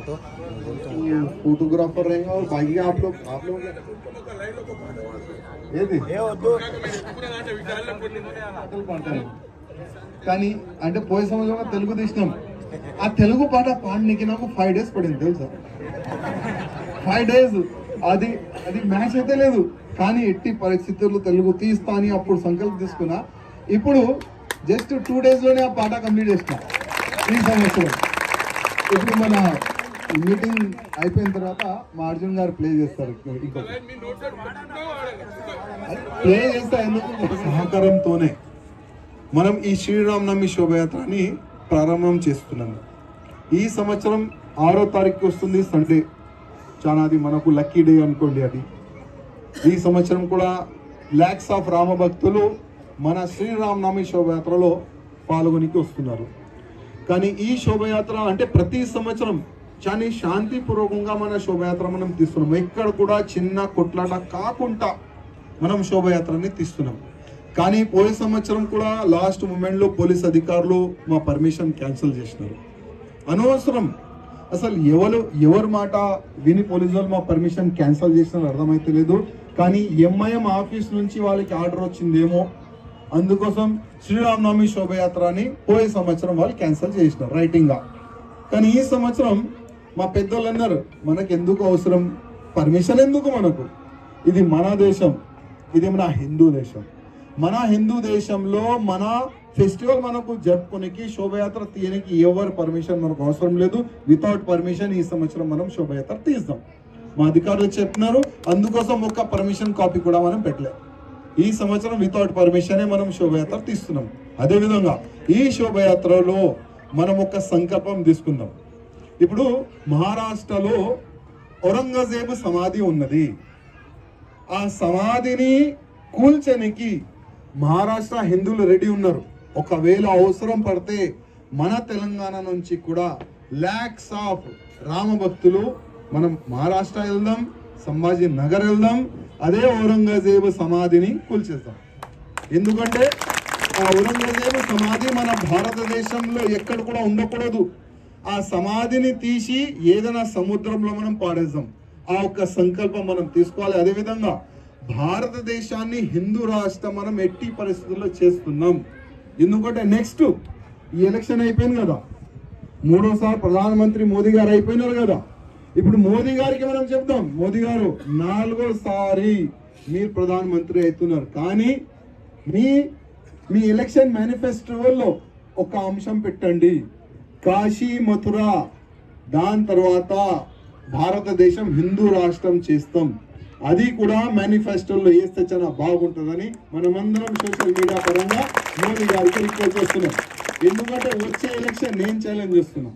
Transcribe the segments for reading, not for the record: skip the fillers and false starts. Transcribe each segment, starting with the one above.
Photo photographer रहेगा और बाकी आप लोग కానీ అంటే పోయే సంవత్సరం తెలుగు తీసినాం. ఆ తెలుగు పాట పాడడానికి నాకు 5 days పడింది తెలుసా. 5 days అది మ్యాచ్ అయితే లేదు, కానీ ఎట్టి పరిస్థితుల్లో తెలుగు తీస్తా అని అప్పుడు సంకల్పం తీసుకున్నా. ఇప్పుడు జస్ట్ 2 days లోనే ఆ పాట కంప్లీట్ చేసిన ఈ సంవత్సరం. ఇప్పుడు మన మీటింగ్ అయిపోయిన తర్వాత మా అర్జున్ గారు ప్లే చేస్తారు. ఇంకో ప్లే చేస్తా, ఎందుకు సహకారంతోనే మనం ఈ శ్రీరామనవమి శోభయాత్రని ప్రారంభం చేస్తున్నాము. ఈ సంవత్సరం 6వ తారీఖుకి వస్తుంది సండే. చాలా అది మనకు లక్కీ డే అనుకోండి. అది ఈ సంవత్సరం కూడా లాక్స్ ఆఫ్ రామ భక్తులు మన శ్రీరామనవమి శోభయాత్రలో పాల్గొనికి వస్తున్నారు. కానీ ఈ శోభయాత్ర అంటే ప్రతి సంవత్సరం చాలా శాంతిపూర్వకంగా మన శోభయాత్ర మనం తీస్తున్నాం. ఎక్కడ కూడా చిన్న కొట్లాట కాకుండా మనం శోభయాత్రని తీస్తున్నాం. కానీ పోయే సంవత్సరం కూడా లాస్ట్ మూమెంట్లో పోలీస్ అధికారులు మా పర్మిషన్ క్యాన్సిల్ చేసినారు. అనవసరం అసలు ఎవరి మాట విని పోలీసు వాళ్ళు మా పర్మిషన్ క్యాన్సిల్ చేసినారు అర్థమైతే లేదు. కానీ ఎంఐఎం ఆఫీస్ నుంచి వాళ్ళకి ఆర్డర్ వచ్చిందేమో, అందుకోసం శ్రీరామనవమి శోభయాత్రని పోయే సంవత్సరం వాళ్ళు క్యాన్సిల్ చేసినారు రైటింగ్గా. కానీ ఈ సంవత్సరం మా పెద్దోళ్ళు అన్నారు, మనకు ఎందుకు అవసరం పర్మిషన్, ఎందుకు మనకు, ఇది మన దేశం, ఇది మన హిందూ దేశం. మన హిందూ దేశంలో మన ఫెస్టివల్ మనకు జరుపుకోనికి శోభయాత్ర తీయడానికి ఎవరు పర్మిషన్ మనకు అవసరం లేదు. వితౌట్ పర్మిషన్ ఈ సంవత్సరం మనం శోభయాత్ర తీస్తాం. మా అధికారులు చెప్తున్నారు, అందుకోసం ఒక్క పర్మిషన్ కాపీ కూడా మనం పెట్టలేదు. ఈ సంవత్సరం వితౌట్ పర్మిషనే మనం శోభయాత్ర తీస్తున్నాం. అదేవిధంగా ఈ శోభయాత్రలో మనం ఒక సంకల్పం తీసుకుందాం. ఇప్పుడు మహారాష్ట్రలో ఔరంగజేబు సమాధి ఉన్నది. ఆ సమాధిని కూల్చనికి మహారాష్ట్ర హిందువులు రెడీ ఉన్నారు. ఒకవేళ అవసరం పడితే మన తెలంగాణ నుంచి కూడా లాక్స్ ఆఫ్ రామ భక్తులు మనం మహారాష్ట్ర వెళ్దాం, సంభాజీ నగర్ వెళ్దాం, అదే ఔరంగజేబు సమాధిని కూల్చేద్దాం. ఎందుకంటే ఆ ఔరంగజేబు సమాధి మన భారతదేశంలో ఎక్కడ కూడా ఉండకూడదు. ఆ సమాధిని తీసి ఏదైనా సముద్రంలో మనం పాడేద్దాం. ఆ ఒక్క సంకల్పం మనం తీసుకోవాలి. అదేవిధంగా భారతదేశాన్ని హిందూ రాష్ట్రం మనం ఎట్టి పరిస్థితుల్లో చేస్తున్నాం. ఎందుకంటే నెక్స్ట్ ఈ ఎలక్షన్ అయిపోయింది కదా, 3వసారి ప్రధానమంత్రి మోదీ గారు అయిపోయినారు కదా. ఇప్పుడు మోదీ గారికి మనం చెప్తాం, మోదీ గారు 4వసారి మీరు ప్రధానమంత్రి అవుతున్నారు. కానీ మీ ఎలక్షన్ మేనిఫెస్టోలో ఒక అంశం పెట్టండి, కాశీ మథుర, దాని తర్వాత భారతదేశం హిందూ రాష్ట్రం చేస్తాం. అది కూడా మేనిఫెస్టోలో వేస్తే చాలా బాగుంటుందని మనమందరం సోషల్ మీడియా పరంగా మోదీ గారికి రిక్వెస్ట్ చేస్తున్నాం. ఎందుకంటే వచ్చే ఎలక్షన్ నేను ఛాలెంజ్ చేస్తున్నాం,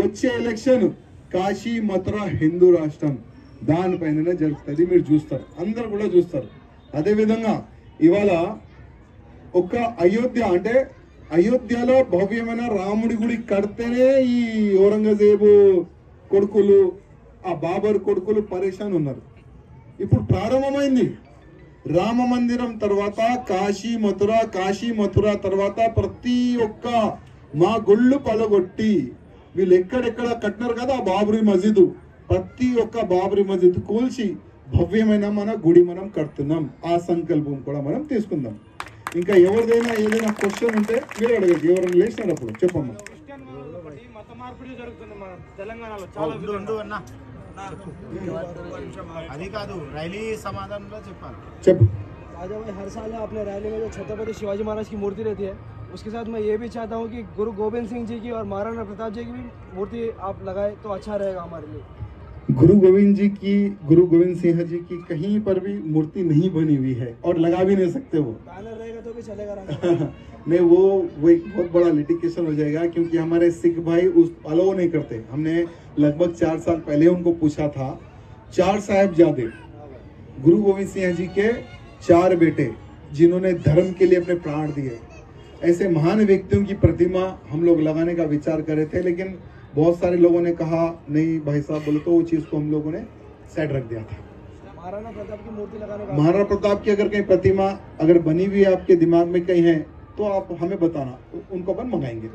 వచ్చే ఎలక్షన్ కాశీ మథుర హిందూ రాష్ట్రం దానిపైననే జరుగుతుంది. మీరు చూస్తారు, అందరు కూడా చూస్తారు. అదేవిధంగా ఇవాళ ఒక అయోధ్య అంటే అయోధ్యలో భవ్యమైన రాముడి గుడి కడితేనే ఈ ఔరంగజేబు కొడుకులు, ఆ బాబర్ కొడుకులు పరేషాన్ ఉన్నారు. ఇప్పుడు ప్రారంభమైంది రామ మందిరం తర్వాత కాశీ మథుర తర్వాత ప్రతి ఒక్క మా గుళ్ళు పలగొట్టి వీళ్ళు ఎక్కడెక్కడ కట్టినారు కదా బాబరీ మస్జిద్, ప్రతి ఒక్క బాబరీ మస్జిద్ కూల్చి భవ్యమైన మన గుడి మనం కడుతున్నాం. ఆ సంకల్పం కూడా మనం తీసుకుందాం. ఇంకా ఎవరిదైనా ఏదైనా క్వశ్చన్ ఉంటే మీరు అడగండి. ఎవరైనా లేచినారు అప్పుడు చెప్పమ్మా. చెప్పు. राजा भाई, हर साल अपने रैली में जो छत्रपति शिवाजी महाराज की मूर्ति रहती है, उसके साथ मैं ये भी चाहता हूँ कि गुरु गोविंद सिंह जी की और महाराणा प्रताप जी की भी मूर्ति आप लगाए तो अच्छा रहेगा हमारे लिए। गुरु गोविंद सिंह जी की कहीं पर भी मूर्ति नहीं बनी हुई है और लगा भी नहीं सकते. वो बैनर रहेगा तो भी चलेगा नहीं, वो एक बहुत बड़ा लिटिगेशन हो जाएगा, क्योंकि हमारे सिख भाई उस अलाउ नहीं करते. हमने लगभग 4 साल पहले उनको पूछा था. 4 साहिबजादे गुरु गोविंद सिंह जी के 4 बेटे जिन्होंने धर्म के लिए अपने प्राण दिए, ऐसे महान व्यक्तियों की प्रतिमा हम लोग लगाने का विचार कर रहे थे. लेकिन बहुत सारे लोगों ने कहा नहीं भाई साहब, बोले तो वो चीज को हम लोगों ने साइड रख दिया था. महाराणा प्रताप की मूर्ति लगाने का, महाराणा प्रताप की अगर कहीं प्रतिमा अगर बनी हुई है आपके दिमाग में कहीं है तो आप हमें बताना, उनको अपन मंगाएंगे.